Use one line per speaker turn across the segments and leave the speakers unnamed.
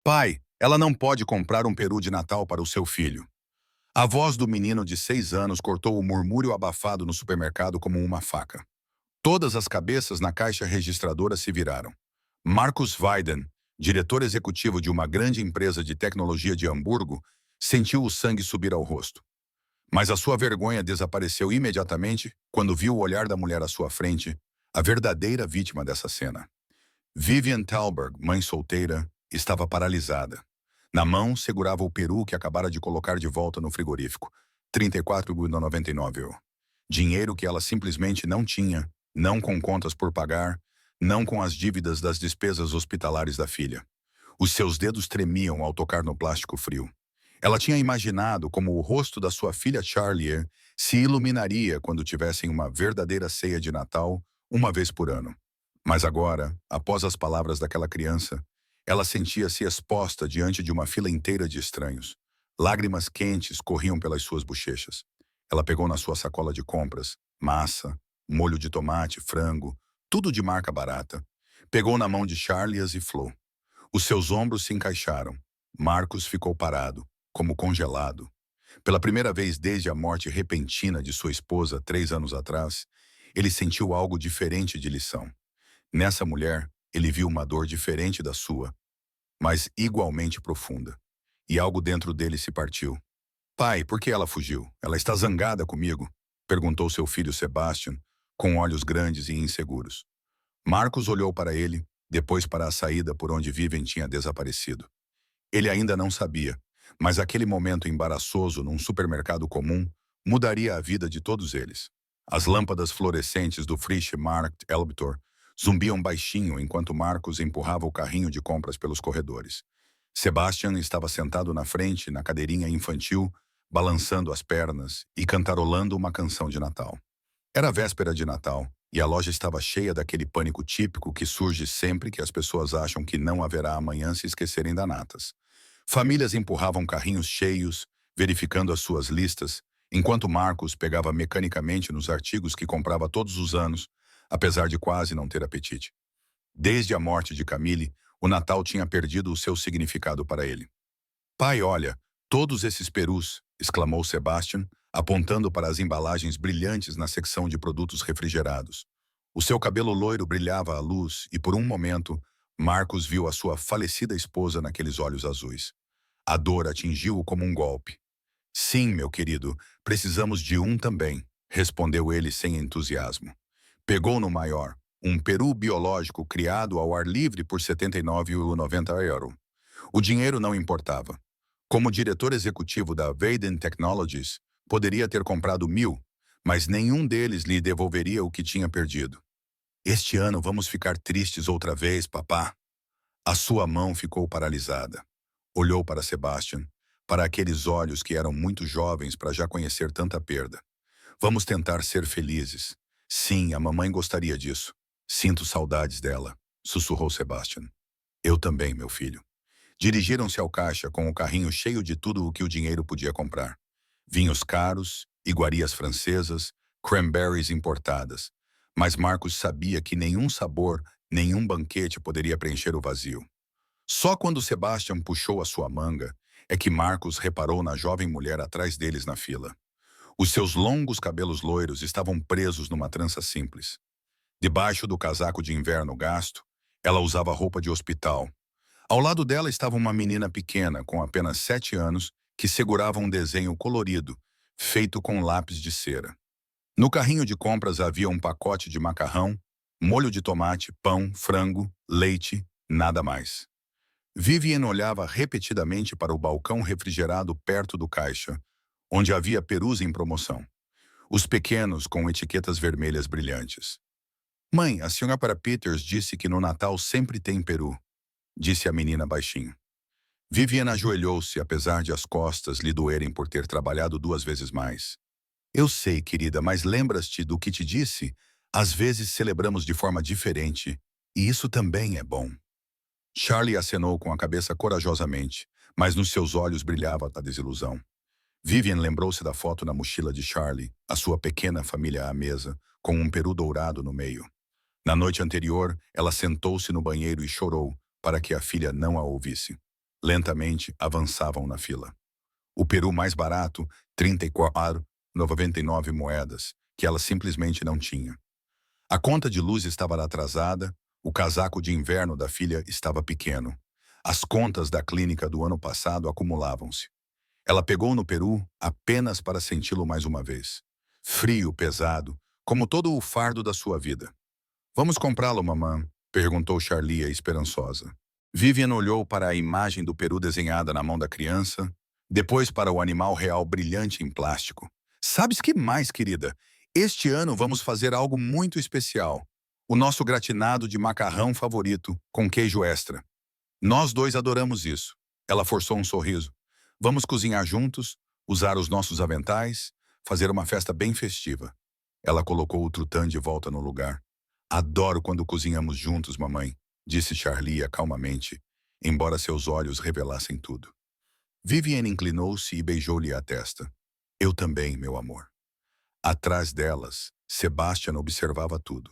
Pai, ela não pode comprar um peru de Natal para o seu filho. A voz do menino de 6 anos cortou o murmúrio abafado no supermercado como uma faca. Todas as cabeças na caixa registradora se viraram. Marcus Weiden, diretor executivo de uma grande empresa de tecnologia de Hamburgo, sentiu o sangue subir ao rosto. Mas a sua vergonha desapareceu imediatamente quando viu o olhar da mulher à sua frente, a verdadeira vítima dessa cena. Vivian Talberg, mãe solteira, estava paralisada. Na mão, segurava o peru que acabara de colocar de volta no frigorífico. 34,99 €. Dinheiro que ela simplesmente não tinha, não com contas por pagar, não com as dívidas das despesas hospitalares da filha. Os seus dedos tremiam ao tocar no plástico frio. Ela tinha imaginado como o rosto da sua filha Charlie se iluminaria quando tivessem uma verdadeira ceia de Natal, uma vez por ano. Mas agora, após as palavras daquela criança, ela sentia-se exposta diante de uma fila inteira de estranhos. Lágrimas quentes corriam pelas suas bochechas. Ela pegou na sua sacola de compras, massa, molho de tomate, frango, tudo de marca barata. Pegou na mão de Charlias e Flo. Os seus ombros se encaixaram. Marcos ficou parado, como congelado. Pela primeira vez desde a morte repentina de sua esposa 3 anos atrás, ele sentiu algo diferente de lição. Nessa mulher, ele viu uma dor diferente da sua, mas igualmente profunda. E algo dentro dele se partiu. Pai, por que ela fugiu? Ela está zangada comigo? Perguntou seu filho Sebastian, com olhos grandes e inseguros. Marcos olhou para ele, depois para a saída por onde Vivian tinha desaparecido. Ele ainda não sabia, mas aquele momento embaraçoso num supermercado comum mudaria a vida de todos eles. As lâmpadas fluorescentes do Frisch Markt Elbitor zumbiam baixinho enquanto Marcos empurrava o carrinho de compras pelos corredores. Sebastian estava sentado na frente, na cadeirinha infantil, balançando as pernas e cantarolando uma canção de Natal. Era véspera de Natal, e a loja estava cheia daquele pânico típico que surge sempre que as pessoas acham que não haverá amanhã se esquecerem das natas. Famílias empurravam carrinhos cheios, verificando as suas listas, enquanto Marcos pegava mecanicamente nos artigos que comprava todos os anos, apesar de quase não ter apetite. Desde a morte de Camille, o Natal tinha perdido o seu significado para ele. Pai, olha, todos esses perus, exclamou Sebastian, apontando para as embalagens brilhantes na secção de produtos refrigerados. O seu cabelo loiro brilhava à luz e, por um momento, Marcos viu a sua falecida esposa naqueles olhos azuis. A dor atingiu-o como um golpe. Sim, meu querido, precisamos de um também, respondeu ele sem entusiasmo. Pegou no maior, um peru biológico criado ao ar livre por 79,90 €. O dinheiro não importava. Como diretor executivo da Vaden Technologies, poderia ter comprado 1.000, mas nenhum deles lhe devolveria o que tinha perdido. Este ano vamos ficar tristes outra vez, papá. A sua mão ficou paralisada. Olhou para Sebastian, para aqueles olhos que eram muito jovens para já conhecer tanta perda. Vamos tentar ser felizes. Sim, a mamãe gostaria disso. Sinto saudades dela, sussurrou Sebastian. Eu também, meu filho. Dirigiram-se ao caixa com o carrinho cheio de tudo o que o dinheiro podia comprar. Vinhos caros, iguarias francesas, cranberries importadas. Mas Marcos sabia que nenhum sabor, nenhum banquete poderia preencher o vazio. Só quando Sebastian puxou a sua manga é que Marcos reparou na jovem mulher atrás deles na fila. Os seus longos cabelos loiros estavam presos numa trança simples. Debaixo do casaco de inverno gasto, ela usava roupa de hospital. Ao lado dela estava uma menina pequena, com apenas 7 anos, que segurava um desenho colorido, feito com lápis de cera. No carrinho de compras havia um pacote de macarrão, molho de tomate, pão, frango, leite, nada mais. Vivian olhava repetidamente para o balcão refrigerado perto do caixa, onde havia perus em promoção. Os pequenos com etiquetas vermelhas brilhantes. Mãe, a senhora Peters disse que no Natal sempre tem peru, disse a menina baixinho. Vivian ajoelhou-se, apesar de as costas lhe doerem por ter trabalhado 2 vezes mais. Eu sei, querida, mas lembras-te do que te disse? Às vezes celebramos de forma diferente, e isso também é bom. Charlie acenou com a cabeça corajosamente, mas nos seus olhos brilhava a desilusão. Vivian lembrou-se da foto na mochila de Charlie, a sua pequena família à mesa, com um peru dourado no meio. Na noite anterior, ela sentou-se no banheiro e chorou, para que a filha não a ouvisse. lentamente avançavam na fila. O peru mais barato, 34,99 moedas, que ela simplesmente não tinha. A conta de luz estava atrasada, o casaco de inverno da filha estava pequeno. As contas da clínica do ano passado acumulavam-se. Ela pegou no peru apenas para senti-lo mais uma vez. Frio, pesado, como todo o fardo da sua vida. Vamos comprá-lo, mamã? Perguntou Charlia, esperançosa. Vivian olhou para a imagem do peru desenhada na mão da criança, depois para o animal real brilhante em plástico. Sabes que mais, querida? Este ano vamos fazer algo muito especial. O nosso gratinado de macarrão favorito, com queijo extra. Nós dois adoramos isso. Ela forçou um sorriso. Vamos cozinhar juntos, usar os nossos aventais, fazer uma festa bem festiva. Ela colocou o trutan de volta no lugar. Adoro quando cozinhamos juntos, mamãe, disse Charlia calmamente, embora seus olhos revelassem tudo. Vivian inclinou-se e beijou-lhe a testa. Eu também, meu amor. Atrás delas, Sebastian observava tudo.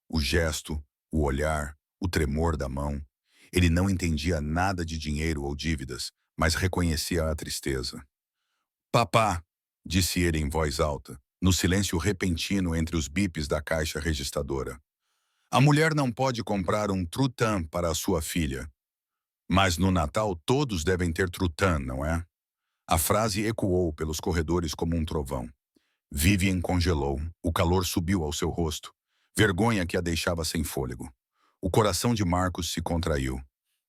O gesto, o olhar, o tremor da mão. Ele não entendia nada de dinheiro ou dívidas, mas reconhecia a tristeza. Papá, disse ele em voz alta, no silêncio repentino entre os bips da caixa registradora. A mulher não pode comprar um trutan para a sua filha. Mas no Natal todos devem ter trutan, não é? A frase ecoou pelos corredores como um trovão. Vivian congelou, o calor subiu ao seu rosto, vergonha que a deixava sem fôlego. O coração de Marcos se contraiu.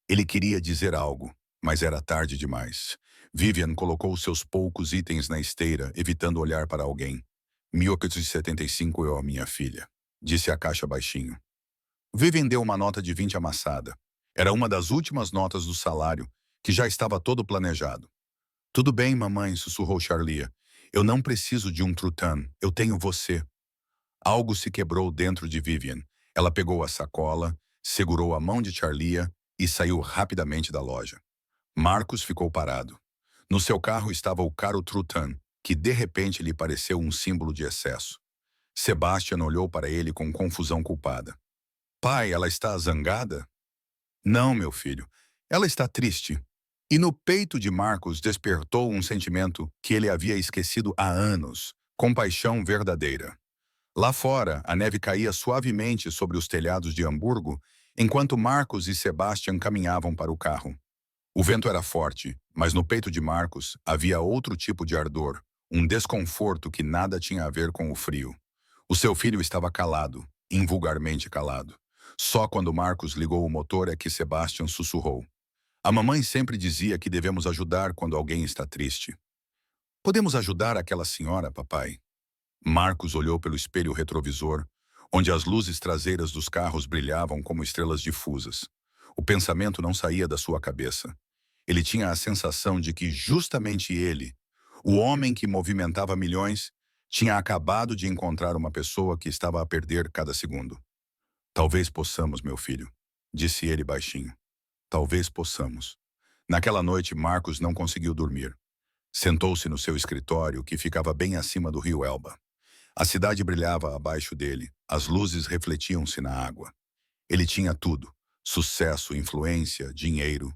Ele queria dizer algo, mas era tarde demais. Vivian colocou seus poucos itens na esteira, evitando olhar para alguém. 1875 é a minha filha, disse a caixa baixinho. Vivian deu uma nota de 20 amassada. Era uma das últimas notas do salário, que já estava todo planejado. Tudo bem, mamãe, sussurrou Charlia. Eu não preciso de um trutan, eu tenho você. Algo se quebrou dentro de Vivian. Ela pegou a sacola, segurou a mão de Charlia e saiu rapidamente da loja. Marcos ficou parado. No seu carro estava o caro trutan, que de repente lhe pareceu um símbolo de excesso. Sebastian olhou para ele com confusão culpada. Pai, ela está zangada? Não, meu filho. Ela está triste. E no peito de Marcos despertou um sentimento que ele havia esquecido há anos, compaixão verdadeira. Lá fora, a neve caía suavemente sobre os telhados de Hamburgo, enquanto Marcos e Sebastian caminhavam para o carro. O vento era forte, mas no peito de Marcos havia outro tipo de ardor, um desconforto que nada tinha a ver com o frio. O seu filho estava calado, invulgarmente calado. Só quando Marcos ligou o motor é que Sebastian sussurrou. A mamãe sempre dizia que devemos ajudar quando alguém está triste. Podemos ajudar aquela senhora, papai? Marcos olhou pelo espelho retrovisor, onde as luzes traseiras dos carros brilhavam como estrelas difusas. O pensamento não saía da sua cabeça. Ele tinha a sensação de que justamente ele, o homem que movimentava milhões, tinha acabado de encontrar uma pessoa que estava a perder cada segundo. Talvez possamos, meu filho, disse ele baixinho. Talvez possamos. Naquela noite, Marcos não conseguiu dormir. Sentou-se no seu escritório, que ficava bem acima do rio Elba. A cidade brilhava abaixo dele, as luzes refletiam-se na água. Ele tinha tudo: sucesso, influência, dinheiro.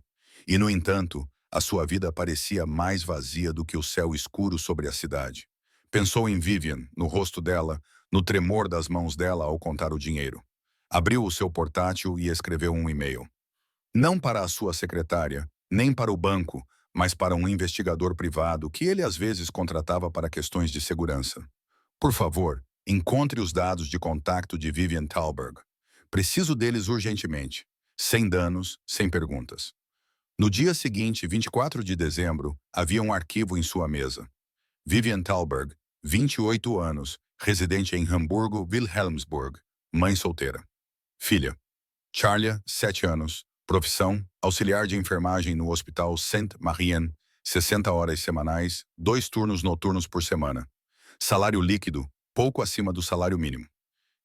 E, no entanto, a sua vida parecia mais vazia do que o céu escuro sobre a cidade. Pensou em Vivian, no rosto dela, no tremor das mãos dela ao contar o dinheiro. Abriu o seu portátil e escreveu um e-mail. Não para a sua secretária, nem para o banco, mas para um investigador privado que ele às vezes contratava para questões de segurança. Por favor, encontre os dados de contacto de Vivian Thalberg. Preciso deles urgentemente. Sem danos, sem perguntas. No dia seguinte, 24 de dezembro, havia um arquivo em sua mesa. Vivian Thalberg, 28 anos, residente em Hamburgo, Wilhelmsburg, mãe solteira. Filha. Charlia, 7 anos, profissão, auxiliar de enfermagem no Hospital Saint-Marien, 60 horas semanais, 2 turnos noturnos por semana. Salário líquido, pouco acima do salário mínimo.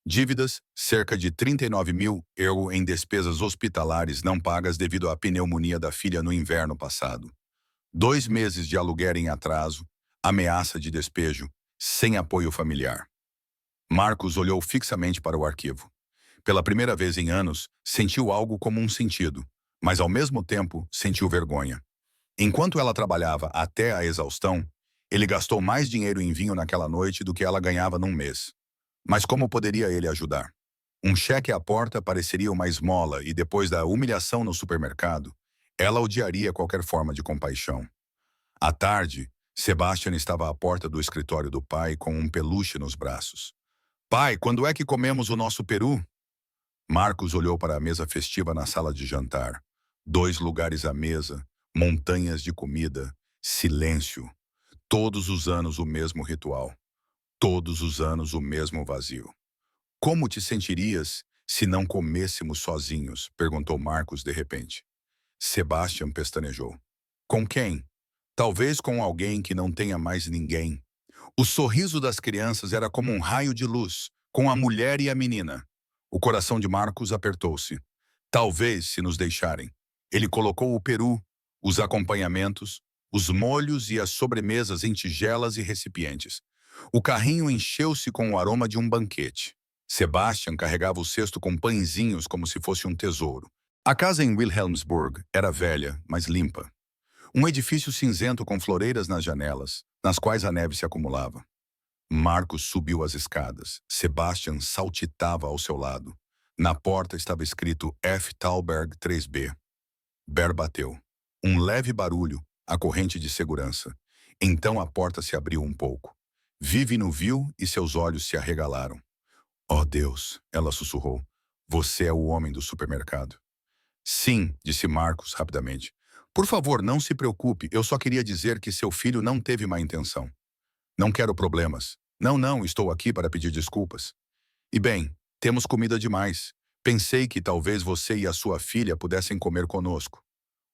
Dívidas, cerca de 39.000 € em despesas hospitalares não pagas devido à pneumonia da filha no inverno passado. 2 meses de aluguer em atraso, ameaça de despejo, sem apoio familiar. Marcos olhou fixamente para o arquivo. Pela primeira vez em anos, sentiu algo como um sentido, mas ao mesmo tempo sentiu vergonha. Enquanto ela trabalhava até a exaustão, ele gastou mais dinheiro em vinho naquela noite do que ela ganhava num mês. Mas como poderia ele ajudar? Um cheque à porta pareceria uma esmola e depois da humilhação no supermercado, ela odiaria qualquer forma de compaixão. À tarde, Sebastian estava à porta do escritório do pai com um peluche nos braços. Pai, quando é que comemos o nosso peru? Marcos olhou para a mesa festiva na sala de jantar. 2 lugares à mesa, montanhas de comida, silêncio. Todos os anos o mesmo ritual. Todos os anos o mesmo vazio. Como te sentirias se não comêssemos sozinhos? Perguntou Marcos de repente. Sebastian pestanejou. Com quem? Talvez com alguém que não tenha mais ninguém. O sorriso das crianças era como um raio de luz, com a mulher e a menina. O coração de Marcos apertou-se. Talvez, se nos deixarem. Ele colocou o peru, os acompanhamentos, os molhos e as sobremesas em tigelas e recipientes. O carrinho encheu-se com o aroma de um banquete. Sebastian carregava o cesto com pãezinhos como se fosse um tesouro. A casa em Wilhelmsburg era velha, mas limpa. Um edifício cinzento com floreiras nas janelas, nas quais a neve se acumulava. Marcos subiu as escadas. Sebastian saltitava ao seu lado. Na porta estava escrito F. Thalberg 3B. Ber bateu. Um leve barulho, a corrente de segurança. Então a porta se abriu um pouco. Vivian o viu e seus olhos se arregalaram. Oh Deus, ela sussurrou. Você é o homem do supermercado. Sim, disse Marcos rapidamente. Por favor, não se preocupe, eu só queria dizer que seu filho não teve má intenção. Não quero problemas. Não, estou aqui para pedir desculpas. E bem, temos comida demais. Pensei que talvez você e a sua filha pudessem comer conosco.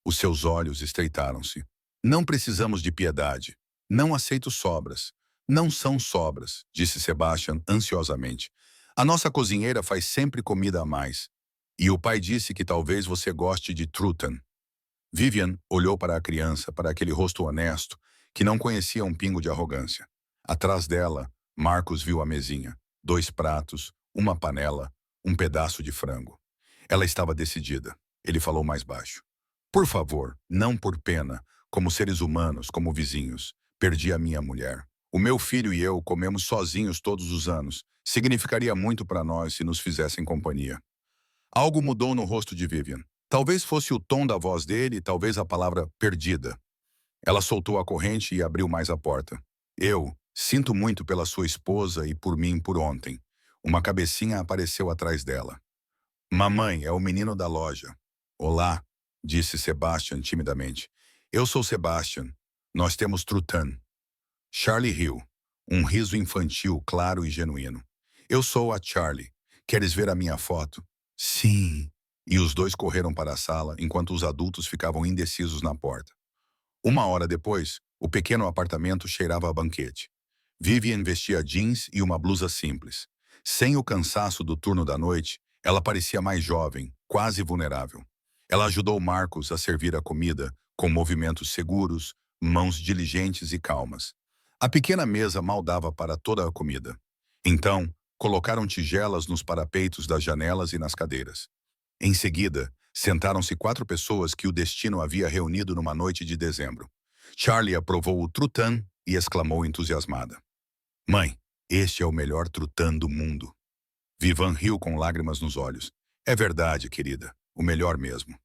Os seus olhos estreitaram-se. Não precisamos de piedade. Não aceito sobras. Não são sobras, disse Sebastian ansiosamente. A nossa cozinheira faz sempre comida a mais. E o pai disse que talvez você goste de Truten. Vivian olhou para a criança, para aquele rosto honesto, que não conhecia um pingo de arrogância. Atrás dela, Marcos viu a mesinha. 2 pratos, uma panela, um pedaço de frango. Ela estava decidida. Ele falou mais baixo. Por favor, não por pena, como seres humanos, como vizinhos. Perdi a minha mulher. O meu filho e eu comemos sozinhos todos os anos. Significaria muito para nós se nos fizessem companhia. Algo mudou no rosto de Vivian. Talvez fosse o tom da voz dele, talvez a palavra perdida. Ela soltou a corrente e abriu mais a porta. Eu sinto muito pela sua esposa e por mim por ontem. Uma cabecinha apareceu atrás dela. Mamãe, é o menino da loja. Olá, disse Sebastian timidamente. Eu sou Sebastian. Nós temos Trutan. Charlie riu. Um riso infantil, claro e genuíno. Eu sou a Charlie. Queres ver a minha foto? Sim. E os dois correram para a sala, enquanto os adultos ficavam indecisos na porta. 1 hora depois, o pequeno apartamento cheirava a banquete. Vivian vestia jeans e uma blusa simples. Sem o cansaço do turno da noite, ela parecia mais jovem, quase vulnerável. Ela ajudou Marcos a servir a comida, com movimentos seguros, mãos diligentes e calmas. A pequena mesa mal dava para toda a comida. Então, colocaram tigelas nos parapeitos das janelas e nas cadeiras. Em seguida, sentaram-se 4 pessoas que o destino havia reunido numa noite de dezembro. Charlie aprovou o Trutan e exclamou entusiasmada. Mãe, este é o melhor Trutan do mundo. Vivian riu com lágrimas nos olhos. É verdade, querida, o melhor mesmo.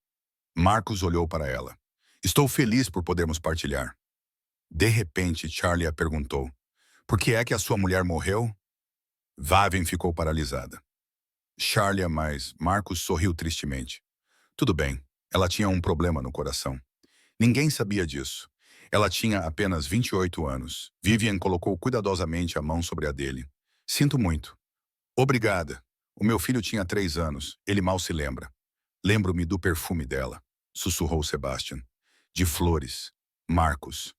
Marcos olhou para ela. Estou feliz por podermos partilhar. De repente, Charlie a perguntou. Por que é que a sua mulher morreu? Vivian ficou paralisada. Charlie, mas Marcos sorriu tristemente. Tudo bem, ela tinha um problema no coração. Ninguém sabia disso. Ela tinha apenas 28 anos. Vivian colocou cuidadosamente a mão sobre a dele. Sinto muito. Obrigada. O meu filho tinha 3 anos. Ele mal se lembra. Lembro-me do perfume dela, sussurrou Sebastian. De flores. Marcos.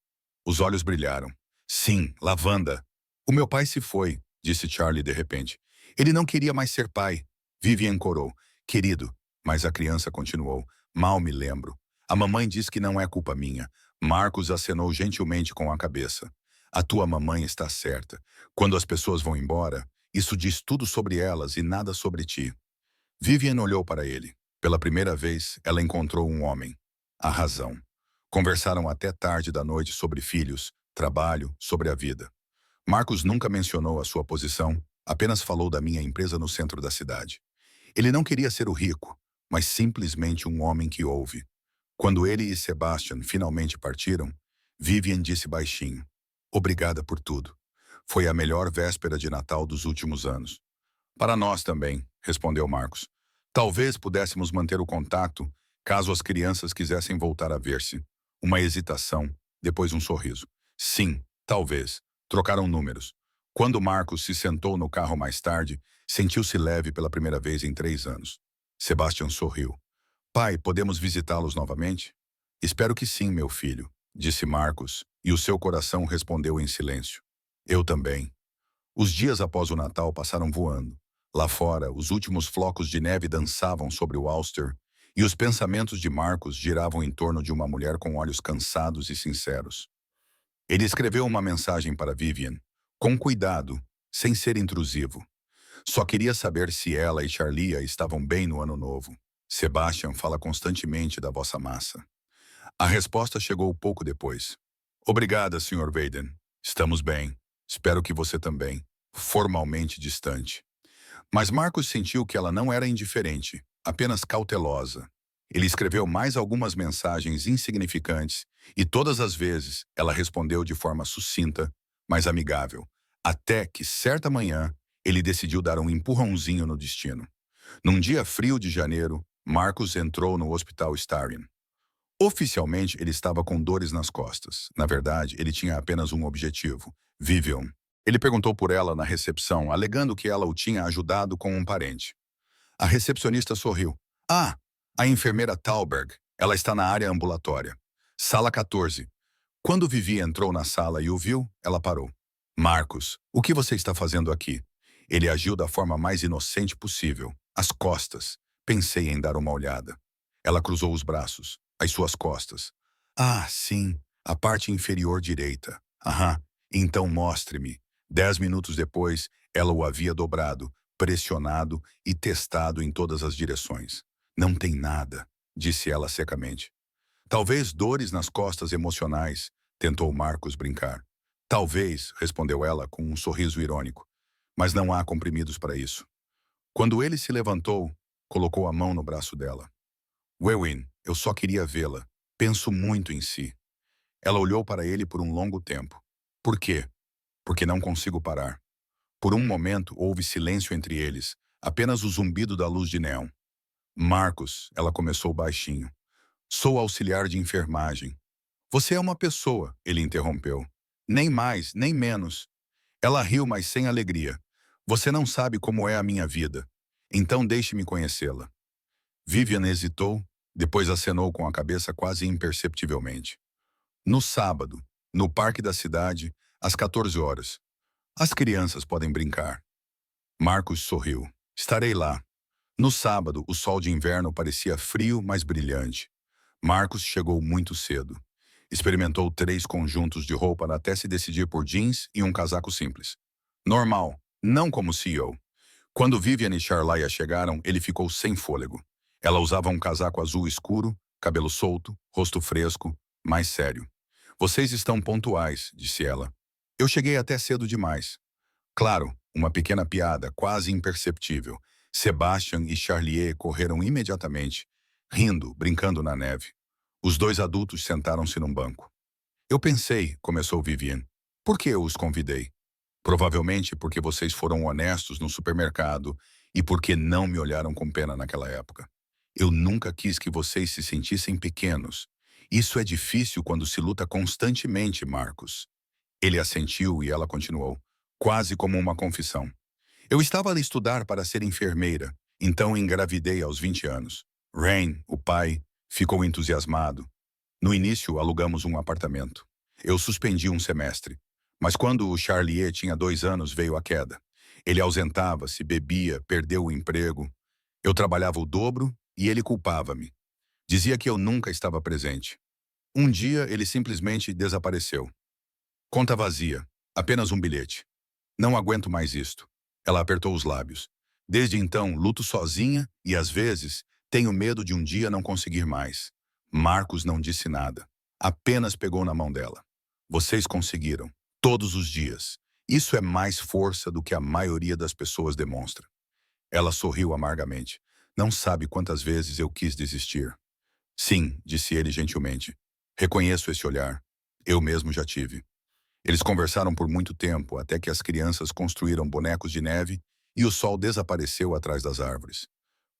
Os olhos brilharam. Sim, lavanda. O meu pai se foi, disse Charlie de repente. Ele não queria mais ser pai. Vivian corou. Querido. Mas a criança continuou. Mal me lembro. A mamãe diz que não é culpa minha. Marcos acenou gentilmente com a cabeça. A tua mamãe está certa. Quando as pessoas vão embora, isso diz tudo sobre elas e nada sobre ti. Vivian olhou para ele. Pela primeira vez, ela encontrou um homem. A razão. Conversaram até tarde da noite sobre filhos, trabalho, sobre a vida. Marcos nunca mencionou a sua posição, apenas falou da minha empresa no centro da cidade. Ele não queria ser o rico, mas simplesmente um homem que ouve. Quando ele e Sebastian finalmente partiram, Vivian disse baixinho: "Obrigada por tudo. Foi a melhor véspera de Natal dos últimos anos." "Para nós também", respondeu Marcos. "Talvez pudéssemos manter o contato caso as crianças quisessem voltar a ver-se." Uma hesitação, depois um sorriso. "Sim, talvez." Trocaram números. Quando Marcos se sentou no carro mais tarde, sentiu-se leve pela primeira vez em 3 anos. Sebastian sorriu. "Pai, podemos visitá-los novamente?" "Espero que sim, meu filho", disse Marcos, e o seu coração respondeu em silêncio. "Eu também." Os dias após o Natal passaram voando. Lá fora, os últimos flocos de neve dançavam sobre o Ulster, e os pensamentos de Marcos giravam em torno de uma mulher com olhos cansados e sinceros. Ele escreveu uma mensagem para Vivian, com cuidado, sem ser intrusivo. Só queria saber se ela e Charlia estavam bem no ano novo. "Sebastian fala constantemente da vossa massa." A resposta chegou pouco depois. "Obrigada, Sr. Vaden. Estamos bem. Espero que você também." Formalmente distante. Mas Marcos sentiu que ela não era indiferente, apenas cautelosa. Ele escreveu mais algumas mensagens insignificantes e todas as vezes ela respondeu de forma sucinta, mas amigável, até que, certa manhã, ele decidiu dar um empurrãozinho no destino. Num dia frio de janeiro, Marcos entrou no Hospital Starion. Oficialmente, ele estava com dores nas costas. Na verdade, ele tinha apenas um objetivo: Vivian. Ele perguntou por ela na recepção, alegando que ela o tinha ajudado com um parente. A recepcionista sorriu. "Ah, a enfermeira Thalberg. Ela está na área ambulatória. Sala 14. Quando Vivi entrou na sala e o viu, ela parou. "Marcos, o que você está fazendo aqui?" Ele agiu da forma mais inocente possível. "As costas." Pensei em dar uma olhada. Ela cruzou os braços. "As suas costas." "Ah, sim. A parte inferior direita." "Aham. Então mostre-me." 10 minutos depois, ela o havia dobrado, pressionado e testado em todas as direções. "Não tem nada", disse ela secamente. "Talvez dores nas costas emocionais", tentou Marcos brincar. "Talvez", respondeu ela com um sorriso irônico. "Mas não há comprimidos para isso." Quando ele se levantou, colocou a mão no braço dela. "Wewin, eu só queria vê-la. Penso muito em si." Ela olhou para ele por um longo tempo. "Por quê?" "Porque não consigo parar." Por um momento houve silêncio entre eles, apenas o zumbido da luz de neon. "Marcos", ela começou baixinho. "Sou auxiliar de enfermagem." "Você é uma pessoa", ele interrompeu. "Nem mais, nem menos." Ela riu, mas sem alegria. "Você não sabe como é a minha vida. Então deixe-me conhecê-la." Vivian hesitou, depois acenou com a cabeça quase imperceptivelmente. "No sábado, no parque da cidade, às 14 horas. As crianças podem brincar." Marcos sorriu. "Estarei lá." No sábado, o sol de inverno parecia frio, mas brilhante. Marcos chegou muito cedo. Experimentou 3 conjuntos de roupa até se decidir por jeans e um casaco simples. Normal, não como CEO. Quando Vivian e Charlia chegaram, ele ficou sem fôlego. Ela usava um casaco azul escuro, cabelo solto, rosto fresco, mais sério. "Vocês estão pontuais", disse ela. "Eu cheguei até cedo demais." Claro, uma pequena piada, quase imperceptível. Sebastian e Charlier correram imediatamente, rindo, brincando na neve. Os 2 adultos sentaram-se num banco. "Eu pensei", começou Vivian. "Por que eu os convidei?" "Provavelmente porque vocês foram honestos no supermercado e porque não me olharam com pena naquela época. Eu nunca quis que vocês se sentissem pequenos. Isso é difícil quando se luta constantemente, Marcos." Ele assentiu e ela continuou, quase como uma confissão. "Eu estava a estudar para ser enfermeira, então engravidei aos 20 anos. Rain, o pai, ficou entusiasmado. No início, alugamos um apartamento. Eu suspendi um semestre. Mas quando o Charlier tinha 2 anos, veio a queda. Ele ausentava-se, bebia, perdeu o emprego. Eu trabalhava o dobro e ele culpava-me. Dizia que eu nunca estava presente. Um dia, ele simplesmente desapareceu. Conta vazia. Apenas um bilhete. Não aguento mais isto." Ela apertou os lábios. "Desde então, luto sozinha e, às vezes, tenho medo de um dia não conseguir mais." Marcos não disse nada. Apenas pegou na mão dela. Vocês conseguiram. Todos os dias. Isso é mais força do que a maioria das pessoas demonstra. Ela sorriu amargamente. Não sabe quantas vezes eu quis desistir. Sim, disse ele gentilmente. Reconheço esse olhar. Eu mesmo já tive. Eles conversaram por muito tempo, até que as crianças construíram bonecos de neve e o sol desapareceu atrás das árvores.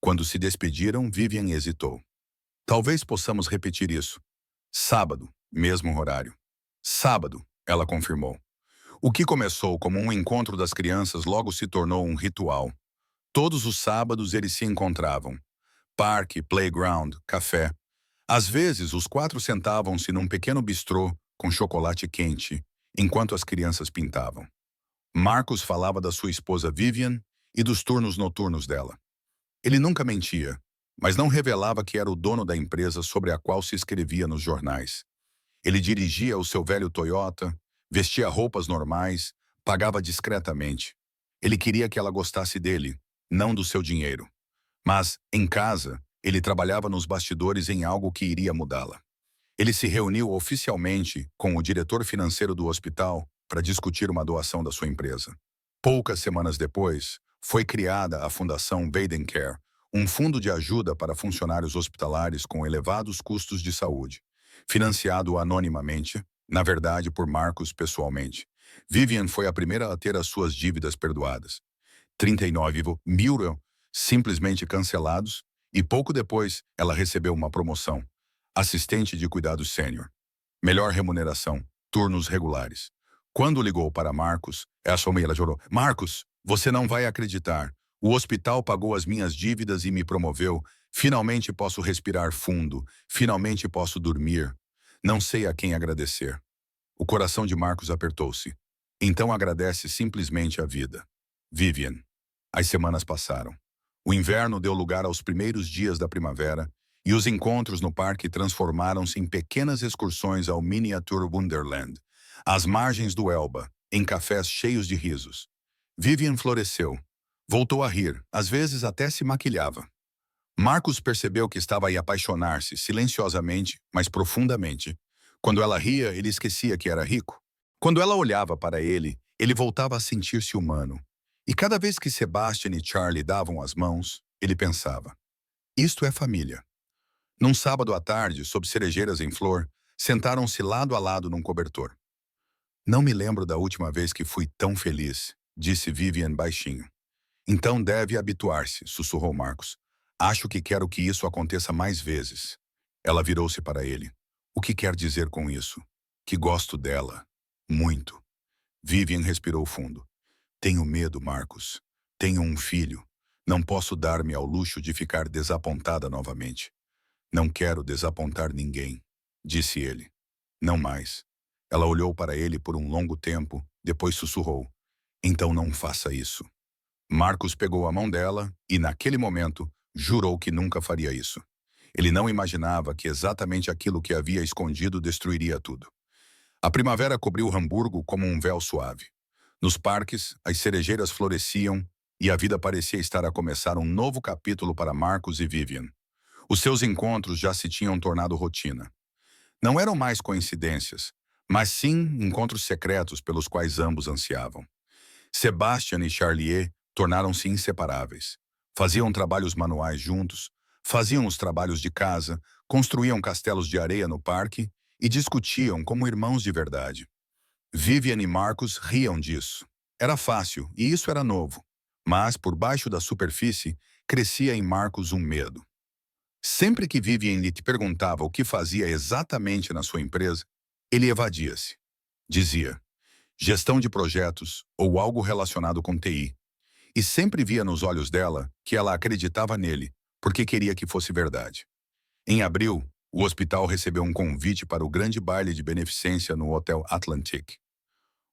Quando se despediram, Vivian hesitou. Talvez possamos repetir isso. Sábado, mesmo horário. Sábado, ela confirmou. O que começou como um encontro das crianças logo se tornou um ritual. Todos os sábados eles se encontravam. Parque, playground, café. Às vezes, os quatro sentavam-se num pequeno bistrô com chocolate quente, enquanto as crianças pintavam. Marcos falava da sua esposa Vivian e dos turnos noturnos dela. Ele nunca mentia, mas não revelava que era o dono da empresa sobre a qual se escrevia nos jornais. Ele dirigia o seu velho Toyota, vestia roupas normais, pagava discretamente. Ele queria que ela gostasse dele, não do seu dinheiro. Mas, em casa, ele trabalhava nos bastidores em algo que iria mudá-la. Ele se reuniu oficialmente com o diretor financeiro do hospital para discutir uma doação da sua empresa. Poucas semanas depois, foi criada a Fundação Weidencare, um fundo de ajuda para funcionários hospitalares com elevados custos de saúde, financiado anonimamente, na verdade por Marcos pessoalmente. Vivian foi a primeira a ter as suas dívidas perdoadas. 39 mil simplesmente cancelados, e pouco depois ela recebeu uma promoção. Assistente de cuidados sênior. Melhor remuneração, turnos regulares. Quando ligou para Marcos, ela chorou. Marcos, você não vai acreditar. O hospital pagou as minhas dívidas e me promoveu. Finalmente posso respirar fundo. Finalmente posso dormir. Não sei a quem agradecer. O coração de Marcos apertou-se. Então agradece simplesmente a vida. Vivian. As semanas passaram. O inverno deu lugar aos primeiros dias da primavera, e os encontros no parque transformaram-se em pequenas excursões ao Miniature Wonderland, às margens do Elba, em cafés cheios de risos. Vivian floresceu. Voltou a rir, às vezes até se maquilhava. Marcos percebeu que estava a apaixonar-se, silenciosamente, mas profundamente. Quando ela ria, ele esquecia que era rico. Quando ela olhava para ele, ele voltava a sentir-se humano. E cada vez que Sebastian e Charlie davam as mãos, ele pensava: isto é família. Num sábado à tarde, sob cerejeiras em flor, sentaram-se lado a lado num cobertor. Não me lembro da última vez que fui tão feliz, disse Vivian baixinho. Então deve habituar-se, sussurrou Marcos. Acho que quero que isso aconteça mais vezes. Ela virou-se para ele. O que quer dizer com isso? Que gosto dela. Muito. Vivian respirou fundo. Tenho medo, Marcos. Tenho um filho. Não posso dar-me ao luxo de ficar desapontada novamente. Não quero desapontar ninguém, disse ele. Não mais. Ela olhou para ele por um longo tempo, depois sussurrou. Então não faça isso. Marcos pegou a mão dela e, naquele momento, jurou que nunca faria isso. Ele não imaginava que exatamente aquilo que havia escondido destruiria tudo. A primavera cobriu Hamburgo como um véu suave. Nos parques, as cerejeiras floresciam e a vida parecia estar a começar um novo capítulo para Marcos e Vivian. Os seus encontros já se tinham tornado rotina. Não eram mais coincidências, mas sim encontros secretos pelos quais ambos ansiavam. Sebastian e Charlier tornaram-se inseparáveis. Faziam trabalhos manuais juntos, faziam os trabalhos de casa, construíam castelos de areia no parque e discutiam como irmãos de verdade. Vivian e Marcos riam disso. Era fácil, e isso era novo. Mas, por baixo da superfície, crescia em Marcos um medo. Sempre que Vivian lhe perguntava o que fazia exatamente na sua empresa, ele evadia-se. Dizia, gestão de projetos ou algo relacionado com TI. E sempre via nos olhos dela que ela acreditava nele, porque queria que fosse verdade. Em abril, o hospital recebeu um convite para o grande baile de beneficência no Hotel Atlantic.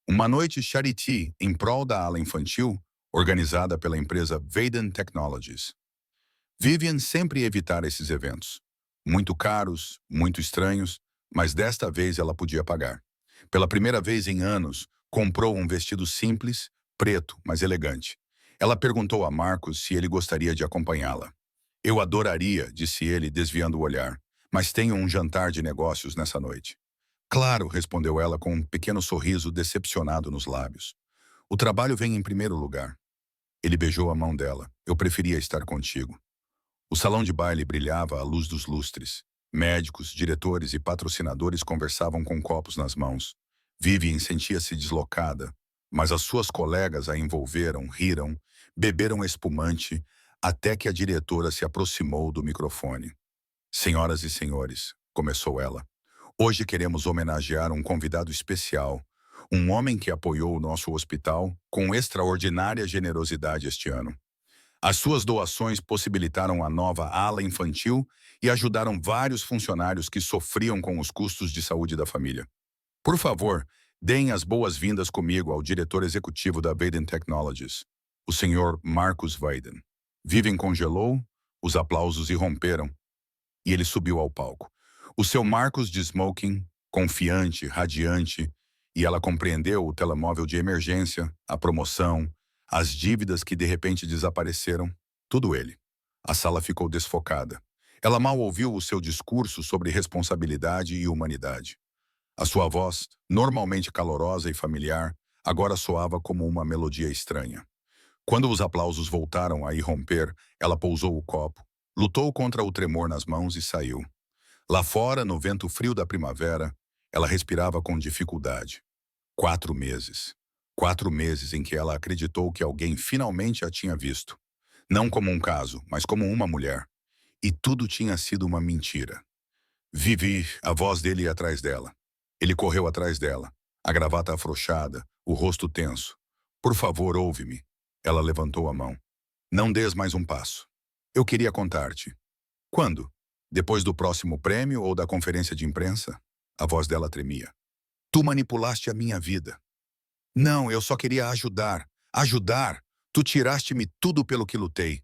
Uma noite charity em prol da ala infantil, organizada pela empresa Vaden Technologies. Vivian sempre evitara esses eventos. Muito caros, muito estranhos, mas desta vez ela podia pagar. Pela primeira vez em anos, comprou um vestido simples, preto, mas elegante. Ela perguntou a Marcos se ele gostaria de acompanhá-la. Eu adoraria, disse ele, desviando o olhar, mas tenho um jantar de negócios nessa noite. Claro, respondeu ela com um pequeno sorriso decepcionado nos lábios. O trabalho vem em primeiro lugar. Ele beijou a mão dela. Eu preferia estar contigo. O salão de baile brilhava à luz dos lustres. Médicos, diretores e patrocinadores conversavam com copos nas mãos. Vivian sentia-se deslocada, mas as suas colegas a envolveram, riram, beberam espumante, até que a diretora se aproximou do microfone. Senhoras e senhores, começou ela, hoje queremos homenagear um convidado especial, um homem que apoiou o nosso hospital com extraordinária generosidade este ano. As suas doações possibilitaram a nova ala infantil e ajudaram vários funcionários que sofriam com os custos de saúde da família. Por favor, deem as boas-vindas comigo ao diretor executivo da Vaden Technologies, o Sr. Marcus Vaden. Vivian congelou, os aplausos irromperam, e ele subiu ao palco. O seu Marcus de smoking, confiante, radiante, e ela compreendeu o telemóvel de emergência, a promoção, as dívidas que de repente desapareceram, tudo ele. A sala ficou desfocada. Ela mal ouviu o seu discurso sobre responsabilidade e humanidade. A sua voz, normalmente calorosa e familiar, agora soava como uma melodia estranha. Quando os aplausos voltaram a irromper, ela pousou o copo, lutou contra o tremor nas mãos e saiu. Lá fora, no vento frio da primavera, ela respirava com dificuldade. 4 meses. 4 meses em que ela acreditou que alguém finalmente a tinha visto. Não como um caso, mas como uma mulher. E tudo tinha sido uma mentira. Vivi, a voz dele ia atrás dela. Ele correu atrás dela, a gravata afrouxada, o rosto tenso. Por favor, ouve-me. Ela levantou a mão. Não des mais um passo. Eu queria contar-te. Quando? Depois do próximo prêmio ou da conferência de imprensa? A voz dela tremia. Tu manipulaste a minha vida. Não, eu só queria ajudar. Ajudar! Tu tiraste-me tudo pelo que lutei.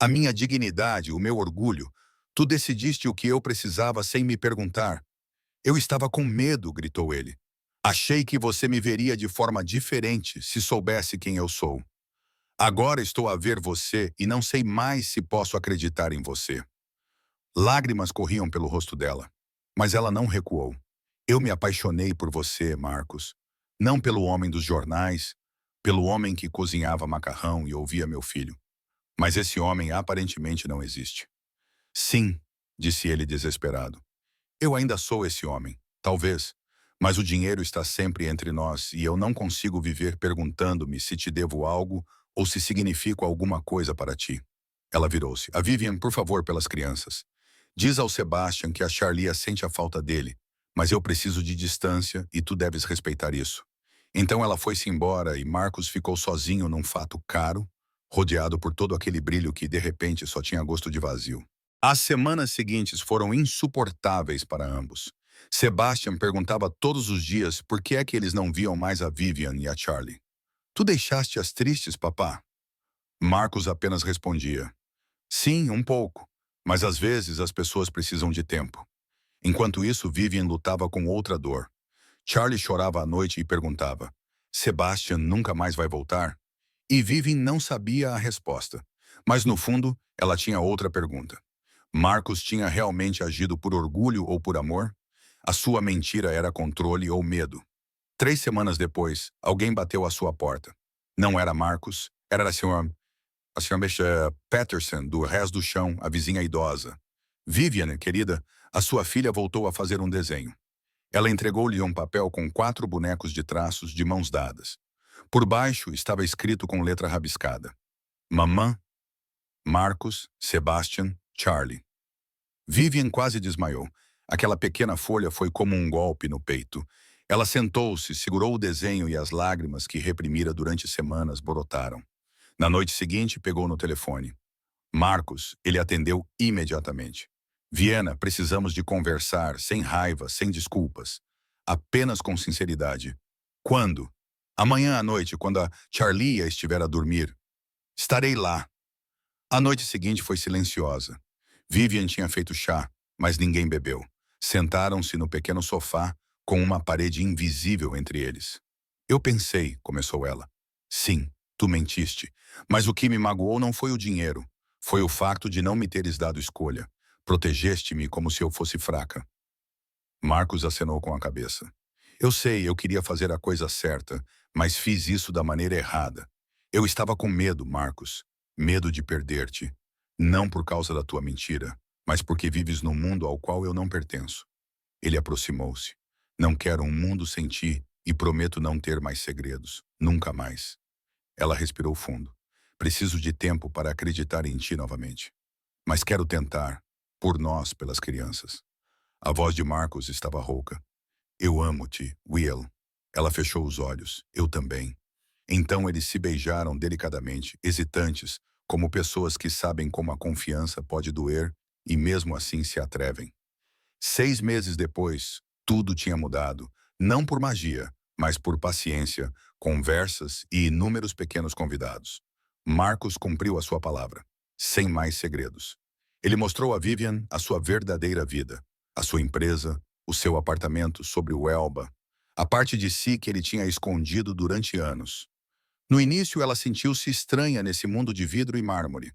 A minha dignidade, o meu orgulho. Tu decidiste o que eu precisava sem me perguntar. Eu estava com medo, gritou ele. Achei que você me veria de forma diferente se soubesse quem eu sou. Agora estou a ver você e não sei mais se posso acreditar em você. Lágrimas corriam pelo rosto dela, mas ela não recuou. Eu me apaixonei por você, Marcos. Não pelo homem dos jornais, pelo homem que cozinhava macarrão e ouvia meu filho. Mas esse homem aparentemente não existe. Sim, disse ele desesperado. Eu ainda sou esse homem, talvez, mas o dinheiro está sempre entre nós e eu não consigo viver perguntando-me se te devo algo ou se significo alguma coisa para ti. Ela virou-se. A Vivian, por favor, pelas crianças. Diz ao Sebastian que a Charlie sente a falta dele, mas eu preciso de distância e tu deves respeitar isso. Então ela foi-se embora e Marcos ficou sozinho num fato caro, rodeado por todo aquele brilho que, de repente, só tinha gosto de vazio. As semanas seguintes foram insuportáveis para ambos. Sebastian perguntava todos os dias por que é que eles não viam mais a Vivian e a Charlie. Tu deixaste-as tristes, papá? Marcos apenas respondia. Sim, um pouco, mas às vezes as pessoas precisam de tempo. Enquanto isso, Vivian lutava com outra dor. Charlie chorava à noite e perguntava, Sebastian nunca mais vai voltar? E Vivian não sabia a resposta. Mas no fundo, ela tinha outra pergunta. Marcos tinha realmente agido por orgulho ou por amor? A sua mentira era controle ou medo? 3 semanas depois, alguém bateu à sua porta. Não era Marcos, era a senhora Patterson, do Rés do Chão, a vizinha idosa. Vivian, querida, a sua filha voltou a fazer um desenho. Ela entregou-lhe um papel com 4 bonecos de traços de mãos dadas. Por baixo estava escrito com letra rabiscada. Mamã, Marcos, Sebastian, Charlie. Vivian quase desmaiou. Aquela pequena folha foi como um golpe no peito. Ela sentou-se, segurou o desenho e as lágrimas que reprimira durante semanas brotaram. Na noite seguinte, pegou no telefone. Marcos, ele atendeu imediatamente. Viena, precisamos de conversar, sem raiva, sem desculpas. Apenas com sinceridade. Quando? Amanhã à noite, quando a Charlie estiver a dormir. Estarei lá. A noite seguinte foi silenciosa. Vivian tinha feito chá, mas ninguém bebeu. Sentaram-se no pequeno sofá, com uma parede invisível entre eles. Eu pensei, começou ela. Sim, tu mentiste. Mas o que me magoou não foi o dinheiro. Foi o facto de não me teres dado escolha. Protegeste-me como se eu fosse fraca. Marcos acenou com a cabeça. Eu sei, eu queria fazer a coisa certa, mas fiz isso da maneira errada. Eu estava com medo, Marcos. Medo de perder-te. Não por causa da tua mentira, mas porque vives num mundo ao qual eu não pertenço. Ele aproximou-se. Não quero um mundo sem ti e prometo não ter mais segredos. Nunca mais. Ela respirou fundo. Preciso de tempo para acreditar em ti novamente. Mas quero tentar, por nós, pelas crianças. A voz de Marcos estava rouca. Eu amo-te, Will. Ela fechou os olhos. Eu também. Então eles se beijaram delicadamente, hesitantes, como pessoas que sabem como a confiança pode doer e mesmo assim se atrevem. 6 meses depois, tudo tinha mudado, não por magia, mas por paciência, conversas e inúmeros pequenos convidados. Marcos cumpriu a sua palavra, sem mais segredos. Ele mostrou a Vivian a sua verdadeira vida, a sua empresa, o seu apartamento sobre o Elba, a parte de si que ele tinha escondido durante anos. No início, ela sentiu-se estranha nesse mundo de vidro e mármore,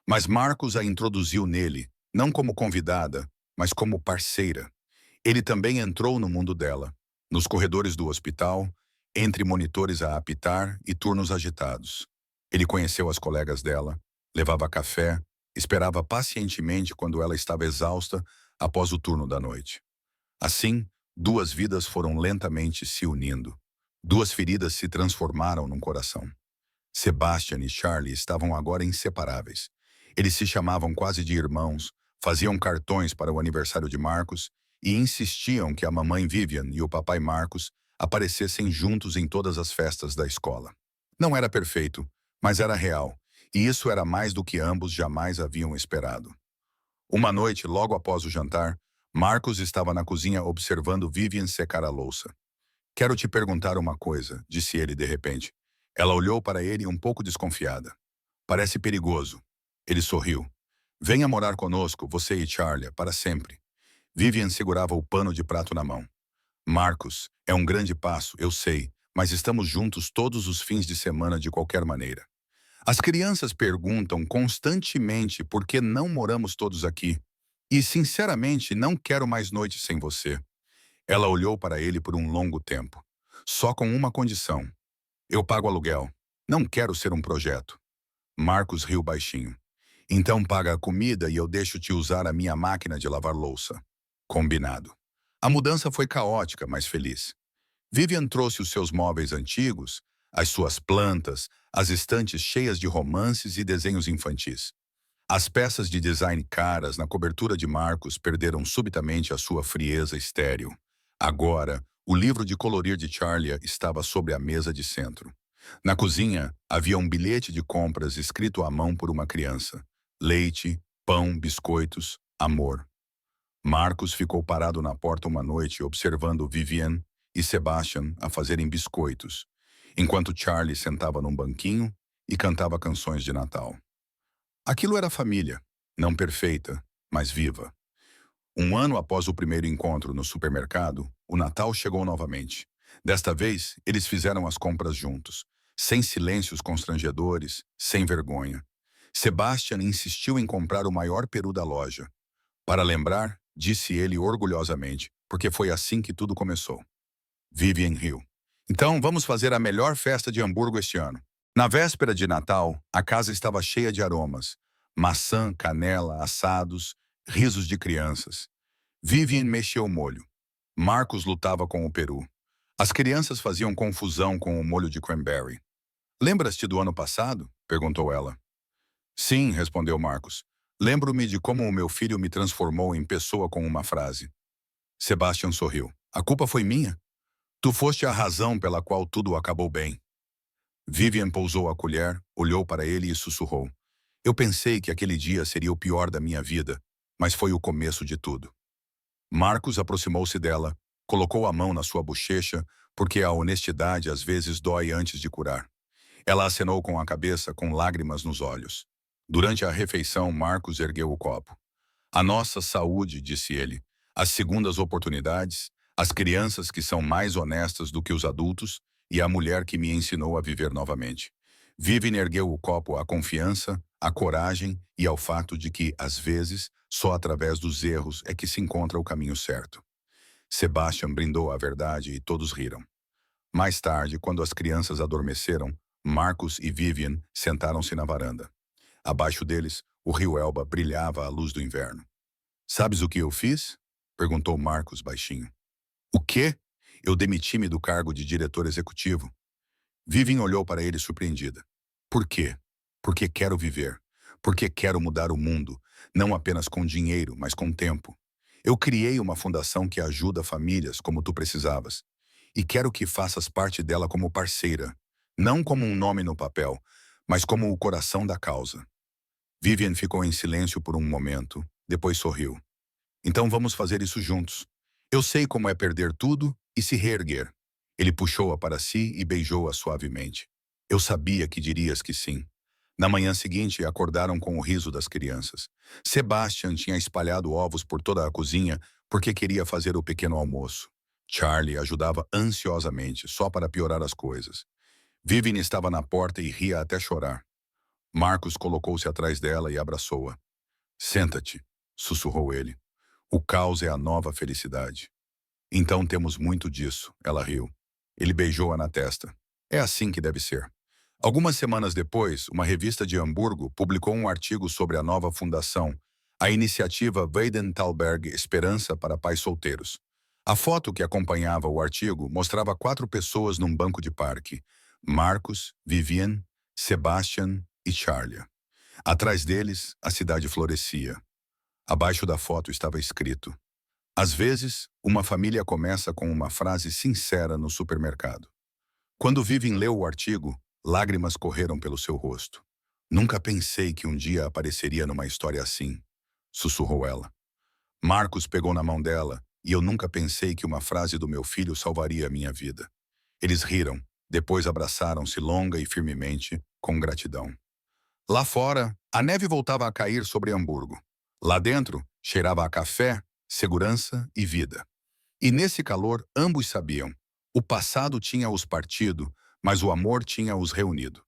mas Marcos a introduziu nele, não como convidada, mas como parceira. Ele também entrou no mundo dela, nos corredores do hospital, entre monitores a apitar e turnos agitados. Ele conheceu as colegas dela, levava café, esperava pacientemente quando ela estava exausta após o turno da noite. Assim, duas vidas foram lentamente se unindo. Duas feridas se transformaram num coração. Sebastian e Charlie estavam agora inseparáveis. Eles se chamavam quase de irmãos, faziam cartões para o aniversário de Marcos e insistiam que a mamãe Vivian e o papai Marcos aparecessem juntos em todas as festas da escola. Não era perfeito, mas era real, e isso era mais do que ambos jamais haviam esperado. Uma noite, logo após o jantar, Marcos estava na cozinha observando Vivian secar a louça. Quero te perguntar uma coisa, disse ele de repente. Ela olhou para ele um pouco desconfiada. Parece perigoso. Ele sorriu. Venha morar conosco, você e Charlie, para sempre. Vivian segurava o pano de prato na mão. Marcos, é um grande passo, eu sei, mas estamos juntos todos os fins de semana de qualquer maneira. As crianças perguntam constantemente por que não moramos todos aqui. E, sinceramente, não quero mais noites sem você. Ela olhou para ele por um longo tempo. Só com uma condição. Eu pago aluguel. Não quero ser um projeto. Marcos riu baixinho. Então paga a comida e eu deixo te usar a minha máquina de lavar louça. Combinado. A mudança foi caótica, mas feliz. Vivian trouxe os seus móveis antigos, as suas plantas, as estantes cheias de romances e desenhos infantis. As peças de design caras na cobertura de Marcos perderam subitamente a sua frieza estéril. Agora, o livro de colorir de Charlie estava sobre a mesa de centro. Na cozinha, havia um bilhete de compras escrito à mão por uma criança. Leite, pão, biscoitos, amor. Marcos ficou parado na porta uma noite observando Vivian e Sebastian a fazerem biscoitos, enquanto Charlie sentava num banquinho e cantava canções de Natal. Aquilo era família, não perfeita, mas viva. Um ano após o primeiro encontro no supermercado, o Natal chegou novamente. Desta vez, eles fizeram as compras juntos, sem silêncios constrangedores, sem vergonha. Sebastian insistiu em comprar o maior peru da loja. Para lembrar, disse ele orgulhosamente, porque foi assim que tudo começou. Vivian riu. Então, vamos fazer a melhor festa de Hamburgo este ano. Na véspera de Natal, a casa estava cheia de aromas. Maçã, canela, assados, risos de crianças. Vivian mexia o molho. Marcos lutava com o peru. As crianças faziam confusão com o molho de cranberry. Lembras-te do ano passado? Perguntou ela. Sim, respondeu Marcos. Lembro-me de como o meu filho me transformou em pessoa com uma frase. Sebastian sorriu. A culpa foi minha? Tu foste a razão pela qual tudo acabou bem. Vivian pousou a colher, olhou para ele e sussurrou. Eu pensei que aquele dia seria o pior da minha vida, mas foi o começo de tudo. Marcos aproximou-se dela, colocou a mão na sua bochecha, porque a honestidade às vezes dói antes de curar. Ela acenou com a cabeça, com lágrimas nos olhos. Durante a refeição, Marcos ergueu o copo. A nossa saúde, disse ele, as segundas oportunidades, as crianças que são mais honestas do que os adultos e a mulher que me ensinou a viver novamente. Vivian ergueu o copo à confiança, à coragem e ao fato de que, às vezes, só através dos erros é que se encontra o caminho certo. Sebastian brindou a verdade e todos riram. Mais tarde, quando as crianças adormeceram, Marcos e Vivian sentaram-se na varanda. Abaixo deles, o rio Elba brilhava à luz do inverno. "Sabes o que eu fiz?" perguntou Marcos baixinho. "O quê?" "Eu demiti-me do cargo de diretor executivo." Vivian olhou para ele surpreendida. "Por quê?" "Porque quero viver. Porque quero mudar o mundo, não apenas com dinheiro, mas com tempo. Eu criei uma fundação que ajuda famílias como tu precisavas. E quero que faças parte dela como parceira, não como um nome no papel, mas como o coração da causa." Vivian ficou em silêncio por um momento, depois sorriu. "Então vamos fazer isso juntos. Eu sei como é perder tudo e se reerguer." Ele puxou-a para si e beijou-a suavemente. "Eu sabia que dirias que sim." Na manhã seguinte, acordaram com o riso das crianças. Sebastian tinha espalhado ovos por toda a cozinha porque queria fazer o pequeno almoço. Charlie ajudava ansiosamente, só para piorar as coisas. Vivian estava na porta e ria até chorar. Marcos colocou-se atrás dela e abraçou-a. "Senta-te", sussurrou ele. "O caos é a nova felicidade." "Então temos muito disso", ela riu. Ele beijou-a na testa. "É assim que deve ser." Algumas semanas depois, uma revista de Hamburgo publicou um artigo sobre a nova fundação, a iniciativa Weidenthal-Berg Esperança para Pais Solteiros. A foto que acompanhava o artigo mostrava 4 pessoas num banco de parque: Marcos, Vivian, Sebastian e Charlie. Atrás deles, a cidade florescia. Abaixo da foto estava escrito: "Às vezes, uma família começa com uma frase sincera no supermercado." Quando Vivian leu o artigo, lágrimas correram pelo seu rosto. "Nunca pensei que um dia apareceria numa história assim", sussurrou ela. Marcos pegou na mão dela, e eu nunca pensei que uma frase do meu filho salvaria a minha vida. Eles riram, depois abraçaram-se longa e firmemente, com gratidão. Lá fora, a neve voltava a cair sobre Hamburgo. Lá dentro, cheirava a café, segurança e vida. E nesse calor, ambos sabiam. O passado tinha os partido, mas o amor tinha os reunido.